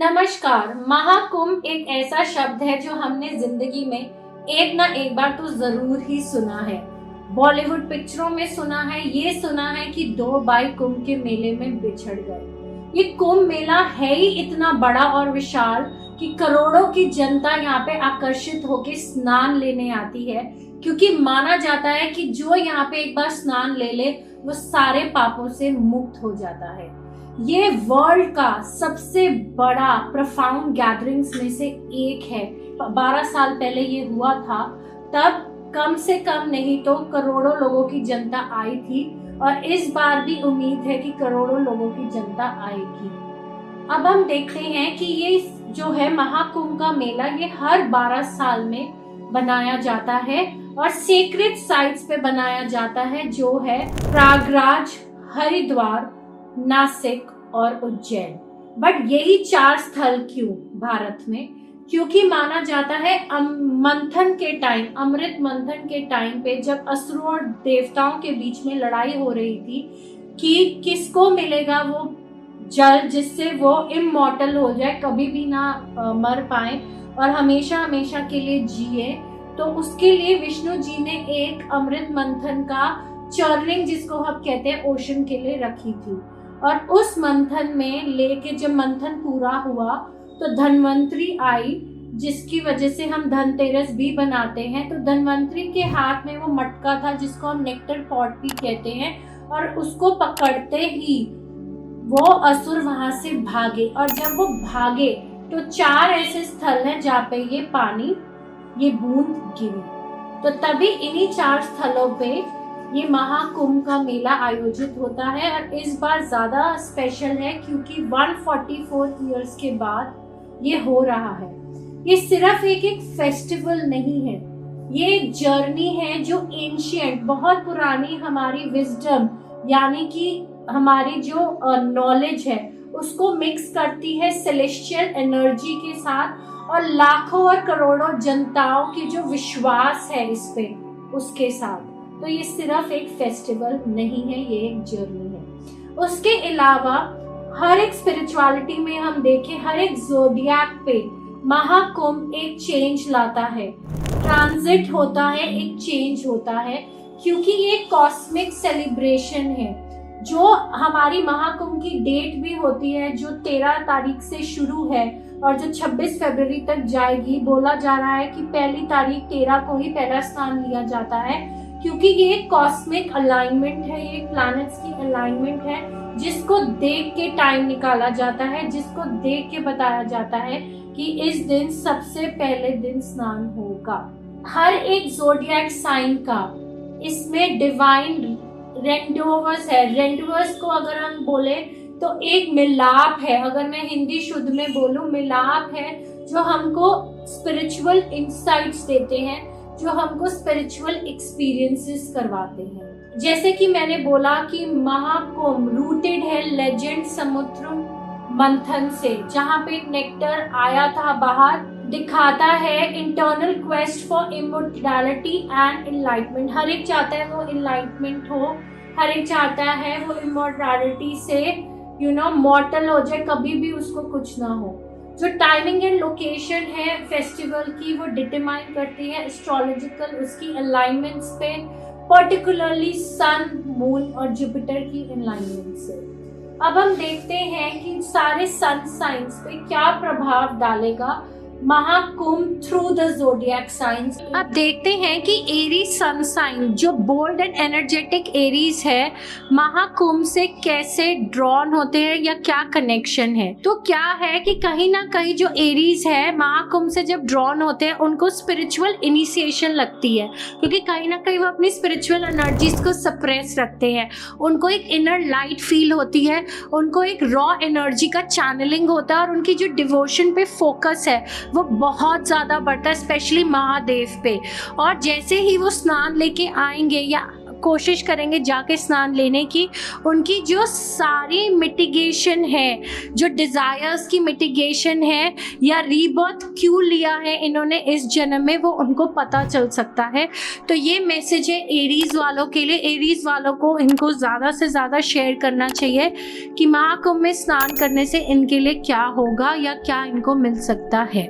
नमस्कार। महाकुंभ एक ऐसा शब्द है जो हमने जिंदगी में एक ना एक बार तो जरूर ही सुना है। बॉलीवुड पिक्चरों में सुना है, ये सुना है कि दो भाई कुंभ के मेले में बिछड़ गए। ये कुंभ मेला है ही इतना बड़ा और विशाल कि करोड़ों की जनता यहाँ पे आकर्षित होकर स्नान लेने आती है, क्योंकि माना जाता है कि जो यहाँ पे एक बार स्नान ले ले वो सारे पापों से मुक्त हो जाता है। ये वर्ल्ड का सबसे बड़ा प्रोफाउंड गैदरिंग्स में से एक है। 12 साल पहले ये हुआ था, तब कम से कम नहीं तो करोड़ों लोगों की जनता आई थी और इस बार भी उम्मीद है कि करोड़ों लोगों की जनता आएगी। अब हम देखते हैं कि ये जो है महाकुंभ का मेला, ये हर 12 साल में बनाया जाता है और सेक्रेड साइट्स पे बनाया जाता है, जो है प्रयागराज, हरिद्वार, नासिक और उज्जैन। बट यही 4 स्थल क्यों भारत में? क्योंकि माना जाता है मंथन के टाइम, अमृत मंथन के टाइम पे जब असुरों और देवताओं के बीच में लड़ाई हो रही थी कि किसको मिलेगा वो जल जिससे वो इमॉर्टल हो जाए, कभी भी ना मर पाए और हमेशा हमेशा के लिए जिए, तो उसके लिए विष्णु जी ने एक अमृत मंथन का चर्लिंग, जिसको हम कहते हैं, ओशन के लिए रखी थी। और उस मंथन में लेके जब मंथन पूरा हुआ तो धन्वंतरी आई, जिसकी वजह से हम धनतेरस भी बनाते हैं। तो धन्वंतरी के हाथ में वो मटका था जिसको हम नेक्टर पॉट भी कहते हैं, और उसको पकड़ते ही वो असुर वहां से भागे। और जब वो भागे तो 4 ऐसे स्थल हैं जहाँ पे ये पानी, ये बूंद गिरी। तो तभी इन्हीं 4 स्थलों पे ये महाकुंभ का मेला आयोजित होता है। और इस बार ज्यादा स्पेशल है क्योंकि 144 इयर्स के बाद ये हो रहा है। ये सिर्फ एक फेस्टिवल नहीं है, ये एक जर्नी है जो एंशिएंट, बहुत पुरानी हमारी विजडम, यानी कि हमारी जो नॉलेज है उसको मिक्स करती है सेलेस्टियल एनर्जी के साथ, और लाखों और करोड़ों जनताओं की जो विश्वास है इस पे, उसके साथ। तो ये सिर्फ एक फेस्टिवल नहीं है, ये एक जर्नी है। उसके अलावा हर एक स्पिरिचुअलिटी में हम देखें, हर एक ज़ोडिएक पे महाकुंभ एक चेंज लाता है, ट्रांजिट होता है, एक चेंज होता है, क्योंकि ये कॉस्मिक सेलिब्रेशन है। जो हमारी महाकुंभ की डेट भी होती है, जो 13 तारीख से शुरू है और जो 26 फरवरी तक जाएगी। बोला जा रहा है कि पहली तारीख 13 को ही पहला स्नान लिया जाता है, क्योंकि ये कॉस्मिक अलाइनमेंट है, ये प्लैनेट्स की अलाइनमेंट है, जिसको देख के टाइम निकाला जाता है, जिसको देख के बताया जाता है कि इस दिन सबसे पहले दिन स्नान होगा। हर एक ज़ोडिएक साइन का इसमें डिवाइन रेंडोवर्स है। रेंडोवर्स को अगर हम बोले तो एक मिलाप है, अगर मैं हिंदी शुद्ध में बोलूं, मिलाप है जो हमको स्पिरिचुअल इंसाइट्स देते हैं, जो हमको स्पिरिचुअल एक्सपीरियंसेस करवाते हैं। जैसे कि मैंने बोला कि महाकुंभ रूटेड है लेजेंड समुद्र मंथन से, जहाँ पे एक नेक्टर आया था बाहर, दिखाता है internal quest for immortality and enlightenment. हर एक चाहता है वो एनलाइटमेंट हो, हर एक चाहता है वो इमॉर्टैलिटी से मॉर्टल हो जाए, कभी भी उसको कुछ ना हो। जो टाइमिंग एंड लोकेशन है फेस्टिवल की, वो डिटरमाइन करती है एस्ट्रोलॉजिकल उसकी अलाइनमेंट्स पे, पर्टिकुलरली सन, मून और जुपिटर की अलाइनमेंट से। अब हम देखते हैं कि सारे सन साइंस पे क्या प्रभाव डालेगा Mahakumbh through the zodiac science. अब देखते हैं कि एरीज सन साइन, जो बोल्ड एंड एनर्जेटिक एरीज है, महाकुंभ से कैसे ड्रॉन होते हैं या क्या कनेक्शन है। तो क्या है कि कहीं ना कहीं जो एरीज है महाकुंभ से जब ड्रॉन होते हैं, उनको स्पिरिचुअल इनिशिएशन लगती है, क्योंकि कहीं ना कहीं वो अपनी स्पिरिचुअल एनर्जीज को सप्रेस रखते हैं। उनको एक इनर लाइट फील होती है, उनको एक रॉ एनर्जी का चैनलिंग होता है, और उनकी जो डिवोशन पे फोकस है वो बहुत ज़्यादा बढ़ता है, स्पेशली महादेव पे। और जैसे ही वो स्नान लेके आएंगे या कोशिश करेंगे जाके स्नान लेने की, उनकी जो सारी मिटिगेशन है, जो डिज़ायर्स की मिटिगेशन है या रीबर्थ क्यों लिया है इन्होंने इस जन्म में, वो उनको पता चल सकता है। तो ये मैसेज है एरीज वालों के लिए। एरीज वालों को इनको ज़्यादा से ज़्यादा शेयर करना चाहिए कि महाकुंभ में स्नान करने से इनके लिए क्या होगा या क्या इनको मिल सकता है।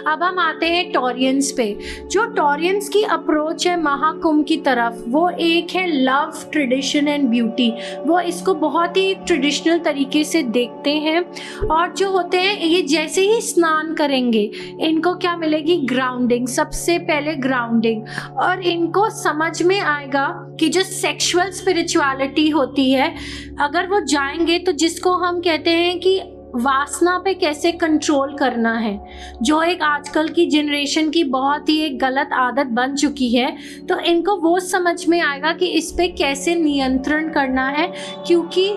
अब हम आते हैं टॉरियंस पे। जो टॉरियंस की अप्रोच है महाकुंभ की तरफ, वो एक है लव, ट्रेडिशन एंड ब्यूटी। वो इसको बहुत ही ट्रेडिशनल तरीके से देखते हैं और जो होते हैं ये जैसे ही स्नान करेंगे इनको क्या मिलेगी, ग्राउंडिंग, सबसे पहले ग्राउंडिंग। और इनको समझ में आएगा कि जो सेक्सुअल स्पिरिचुअलिटी होती है, अगर वो जाएंगे तो जिसको हम कहते हैं कि वासना पे कैसे कंट्रोल करना है, जो एक आजकल की जनरेशन की बहुत ही एक गलत आदत बन चुकी है, तो इनको वो समझ में आएगा कि इस पे कैसे नियंत्रण करना है। क्योंकि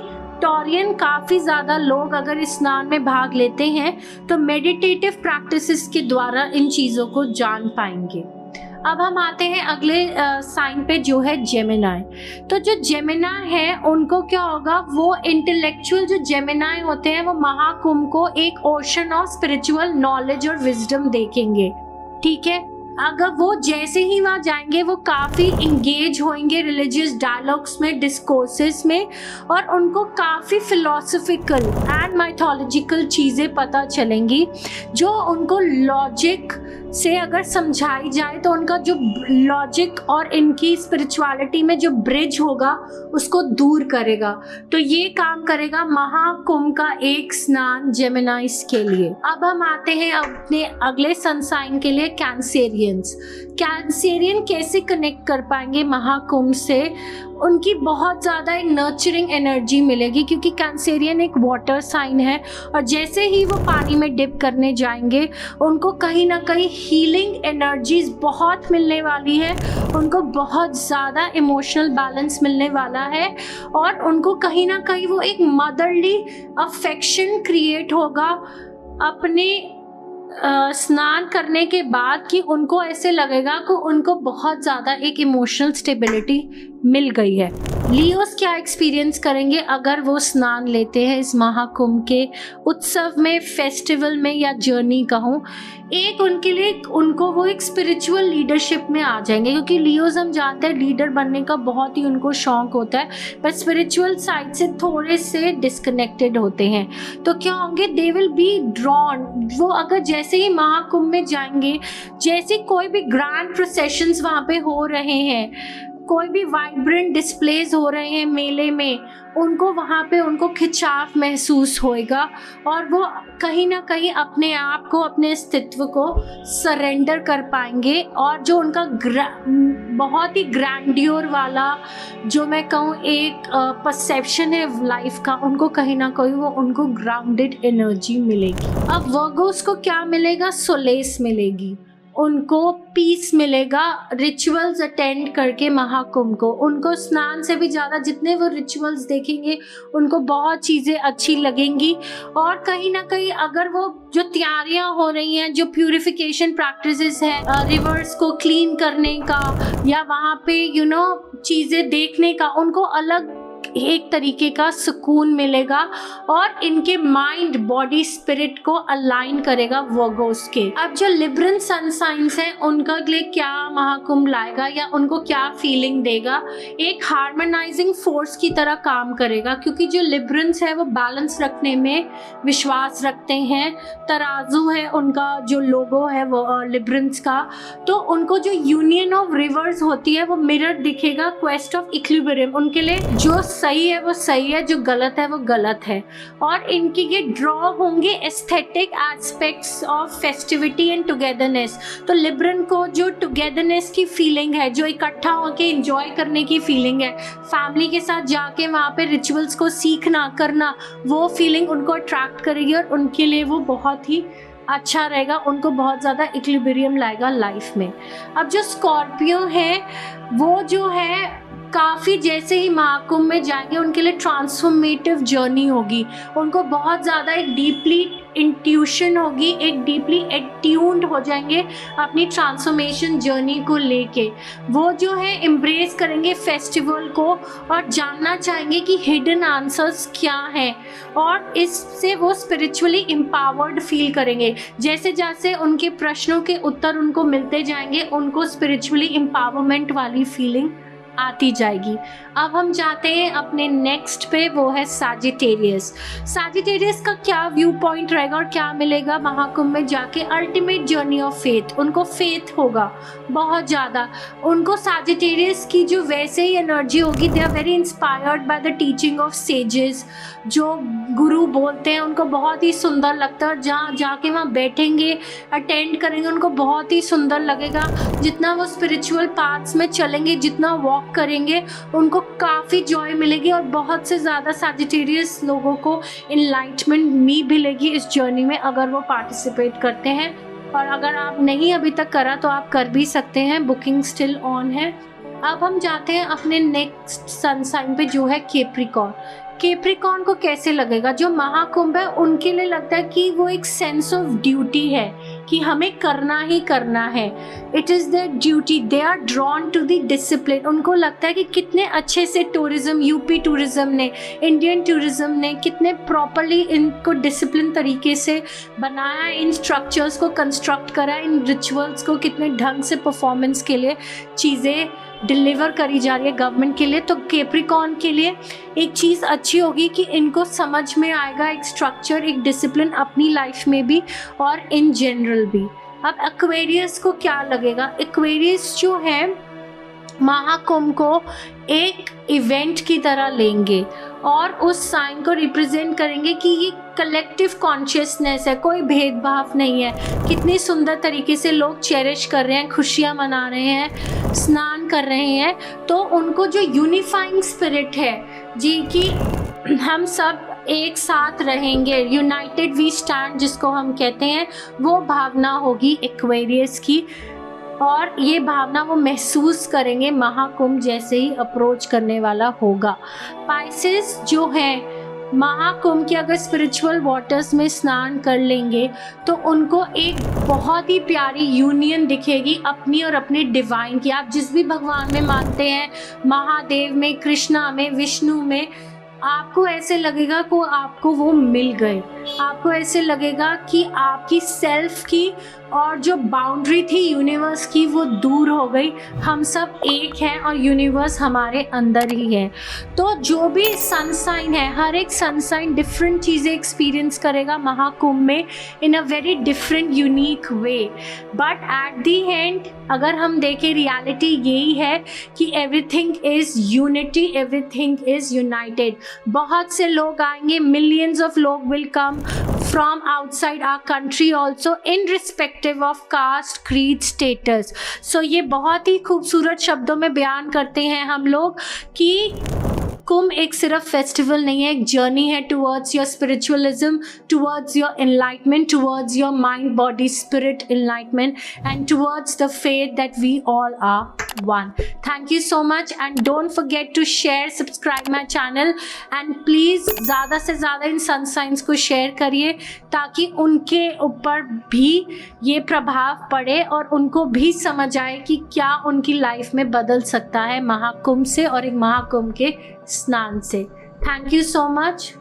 टॉरियन काफ़ी ज़्यादा लोग अगर इस स्नान में भाग लेते हैं तो मेडिटेटिव प्रैक्टिसेस के द्वारा इन चीज़ों को जान पाएंगे। अब हम आते हैं अगले साइन पे जो है जेमिनाई। तो जो जेमिनाई है उनको क्या होगा, वो इंटेलेक्चुअल जो जेमिनाई होते हैं वो महाकुंभ को एक ओशन ऑफ स्पिरिचुअल नॉलेज और विजडम देखेंगे। ठीक है, अगर वो जैसे ही वहाँ जाएंगे वो काफ़ी इंगेज होंगे रिलीजियस डायलॉग्स में, डिस्कोर्सेस में, और उनको काफ़ी फिलोसफिकल एंड माइथोलॉजिकल चीज़ें पता चलेंगी जो उनको लॉजिक से अगर समझाई जाए तो उनका जो लॉजिक और इनकी स्पिरिचुअलिटी में जो ब्रिज होगा उसको दूर करेगा। तो ये काम करेगा महाकुंभ का एक स्नान जेमिनाइज के लिए। अब हम आते हैं अपने अगले सन साइन के लिए, कैंसेरियंस। कैंसेरियन कैसे कनेक्ट कर पाएंगे महाकुंभ से, उनकी बहुत ज़्यादा एक नर्चरिंग एनर्जी मिलेगी क्योंकि कैंसेरियन एक वाटर साइन है और जैसे ही वो पानी में डिप करने जाएंगे उनको कहीं ना कहीं हीलिंग एनर्जीज बहुत मिलने वाली है, उनको बहुत ज़्यादा इमोशनल बैलेंस मिलने वाला है और उनको कहीं ना कहीं वो एक मदरली अफेक्शन क्रिएट होगा अपने स्नान करने के बाद, कि उनको ऐसे लगेगा कि उनको बहुत ज़्यादा एक इमोशनल स्टेबिलिटी मिल गई है। लियोस क्या एक्सपीरियंस करेंगे अगर वो स्नान लेते हैं इस महाकुंभ के उत्सव में, फेस्टिवल में या जर्नी कहूँ, एक उनके लिए उनको वो एक स्पिरिचुअल लीडरशिप में आ जाएंगे क्योंकि लियोस हम जानते हैं लीडर बनने का बहुत ही उनको शौक होता है, पर स्पिरिचुअल साइड से थोड़े से डिस्कनेक्टेड होते हैं। तो क्या होंगे, दे विल बी ड्रॉन। वो अगर जैसे ही महाकुंभ में जाएंगे, जैसे कोई भी ग्रैंड प्रोसेशंस वहाँ पे हो रहे हैं, कोई भी वाइब्रेंट डिस्प्लेज हो रहे हैं मेले में, उनको वहाँ पे उनको खिंचाव महसूस होएगा और वो कहीं ना कहीं अपने आप को, अपने अस्तित्व को सरेंडर कर पाएंगे और जो उनका बहुत ही ग्रैंड्योर वाला जो मैं कहूँ एक परसेप्शन है लाइफ का, उनको कहीं ना कहीं वो उनको ग्राउंडेड एनर्जी मिलेगी। अब वर्गोस को क्या मिलेगा, सोलेस मिलेगी, उनको पीस मिलेगा रिचुअल्स अटेंड करके महाकुंभ को। उनको स्नान से भी ज़्यादा जितने वो रिचुअल्स देखेंगे उनको बहुत चीज़ें अच्छी लगेंगी और कहीं ना कहीं अगर वो जो तैयारियां हो रही हैं, जो प्यूरिफिकेशन प्रैक्टिसेस है, रिवर्स को क्लीन करने का या वहाँ पे चीज़ें देखने का, उनको अलग एक तरीके का सुकून मिलेगा और इनके माइंड, बॉडी, स्पिरिट को अलाइन करेगा वर्गोस के। अब जो लिब्रन सन साइंस हैं उनका लिए क्या महाकुंभ लाएगा या उनको क्या फीलिंग देगा, एक हार्मोनाइजिंग फोर्स की तरह काम करेगा क्योंकि जो लिब्रन्स है वो बैलेंस रखने में विश्वास रखते हैं। तराजू है उनका जो लोगो है वो लिब्रन्स का, तो उनको जो यूनियन ऑफ रिवर्स होती है वो मिरर दिखेगा, क्वेस्ट ऑफ इक्विलिब्रियम। उनके लिए जो सही है वो सही है, जो गलत है वो गलत है। और इनके ये ड्रॉ होंगे aesthetic aspects of festivity and togetherness. तो लिब्रन को जो टुगेदरनेस की फीलिंग है, जो इकट्ठा होकर एंजॉय करने की फीलिंग है, फैमिली के साथ जाके वहाँ पे रिचुअल्स को सीखना करना, वो फीलिंग उनको अट्रैक्ट करेगी और उनके लिए वो बहुत ही अच्छा रहेगा, उनको बहुत ज़्यादा इक्विलिब्रियम लाएगा लाइफ में। अब जो स्कॉर्पियो है वो जो है काफ़ी जैसे ही महाकुंभ में जाएंगे उनके लिए ट्रांसफॉर्मेटिव जर्नी होगी। उनको बहुत ज़्यादा एक डीपली इंट्यूशन होगी, एक डीपली एट्यून्ड हो जाएंगे अपनी ट्रांसफॉर्मेशन जर्नी को लेके। वो जो है एम्ब्रेस करेंगे फेस्टिवल को और जानना चाहेंगे कि हिडन आंसर्स क्या हैं, और इससे वो स्पिरिचुअली एम्पावर्ड फील करेंगे। जैसे जैसे उनके प्रश्नों के उत्तर उनको मिलते जाएंगे, उनको स्पिरिचुअली एम्पावरमेंट वाली फीलिंग आती जाएगी। अब हम जाते हैं अपने नेक्स्ट पे, वो है सैजिटेरियस। सैजिटेरियस का क्या व्यू पॉइंट रहेगा और क्या मिलेगा महाकुंभ में जाके? Ultimate journey of faith. उनको फेथ होगा बहुत ज़्यादा। उनको सैजिटेरियस की जो वैसे ही एनर्जी होगी, they are very inspired by the teaching of sages. जो गुरु बोलते हैं उनको बहुत ही सुंदर लगता है, और जहाँ जाके वहाँ बैठेंगे, अटेंड करेंगे, उनको बहुत ही सुंदर लगेगा। जितना वो स्पिरिचुअल पाथ्स में चलेंगे, जितना वॉक करेंगे, उनको काफ़ी जॉय मिलेगी। और बहुत से ज़्यादा सैजिटेरियस लोगों को इनलाइटमेंट मिलेगी इस जर्नी में, अगर वो पार्टिसिपेट करते हैं। और अगर आप नहीं अभी तक करा तो आप कर भी सकते हैं, बुकिंग स्टिल ऑन है। अब हम जाते हैं अपने नेक्स्ट सन साइन पे, जो है कैप्रिकॉर्न। कैप्रिकॉर्न को कैसे लगेगा? जो महाकुंभ है उनके लिए लगता है कि वो एक सेंस ऑफ ड्यूटी है कि हमें करना ही करना है। It is their duty. They are drawn to the discipline. उनको लगता है कि कितने अच्छे से टूरिज्म, यूपी टूरिज्म ने, इंडियन टूरिज्म ने कितने प्रॉपरली इनको डिसिप्लिन तरीके से बनाया, इन स्ट्रक्चर्स को कंस्ट्रक्ट करा, इन रिचुअल्स को कितने ढंग से परफॉर्मेंस के लिए चीज़ें डिलीवर करी जा रही है गवर्नमेंट के लिए। तो कैप्रिकॉर्न के लिए एक चीज़ अच्छी होगी कि इनको समझ में आएगा एक स्ट्रक्चर, एक डिसिप्लिन अपनी लाइफ में भी और इन जनरल भी। अब एक्वेरियस को क्या लगेगा? एक्वेरियस जो है महाकुंभ को एक इवेंट की तरह लेंगे और उस साइन को रिप्रेजेंट करेंगे कि ये कलेक्टिव कॉन्शियसनेस है, कोई भेदभाव नहीं है। कितनी सुंदर तरीके से लोग चेरिश कर रहे हैं, खुशियाँ मना रहे हैं, स्नान कर रहे हैं। तो उनको जो यूनिफाइंग स्पिरिट है जी, कि हम सब एक साथ रहेंगे, यूनाइटेड वी स्टैंड जिसको हम कहते हैं, वो भावना होगी एक्वेरियस की। और ये भावना वो महसूस करेंगे महाकुंभ जैसे ही अप्रोच करने वाला होगा। पाइसेस जो है महाकुंभ के अगर स्पिरिचुअल वाटर्स में स्नान कर लेंगे तो उनको एक बहुत ही प्यारी यूनियन दिखेगी अपनी और अपने डिवाइन की। आप जिस भी भगवान में मानते हैं, महादेव में, कृष्णा में, विष्णु में, आपको ऐसे लगेगा कि आपको वो मिल गए। आपको ऐसे लगेगा कि आपकी सेल्फ की और जो बाउंड्री थी यूनिवर्स की वो दूर हो गई। हम सब एक हैं और यूनिवर्स हमारे अंदर ही है। तो जो भी सन साइन है, हर एक सन साइन डिफरेंट चीज़ें एक्सपीरियंस करेगा महाकुंभ में in a very different unique way. But at the end अगर हम देखें, रियलिटी यही है कि everything is unity, everything is united. बहुत से लोग आएंगे, मिलियंस ऑफ लोग will come from outside our country also irrespective of caste, creed, status. So ये बहुत ही खूबसूरत शब्दों में बयान करते हैं हम लोग कि कुंभ एक सिर्फ फेस्टिवल नहीं है, एक जर्नी है towards your spiritualism, towards your enlightenment, towards your mind body spirit enlightenment and towards the faith that we all are one. Thank you so much and don't forget to share, subscribe my channel and please ज़्यादा से ज़्यादा इन सन science को share करिए ताकि उनके ऊपर भी ये प्रभाव पड़े और उनको भी समझ आए कि क्या उनकी लाइफ में बदल सकता है महाकुंभ से और एक महाकुंभ के स्नान से। Thank you so much.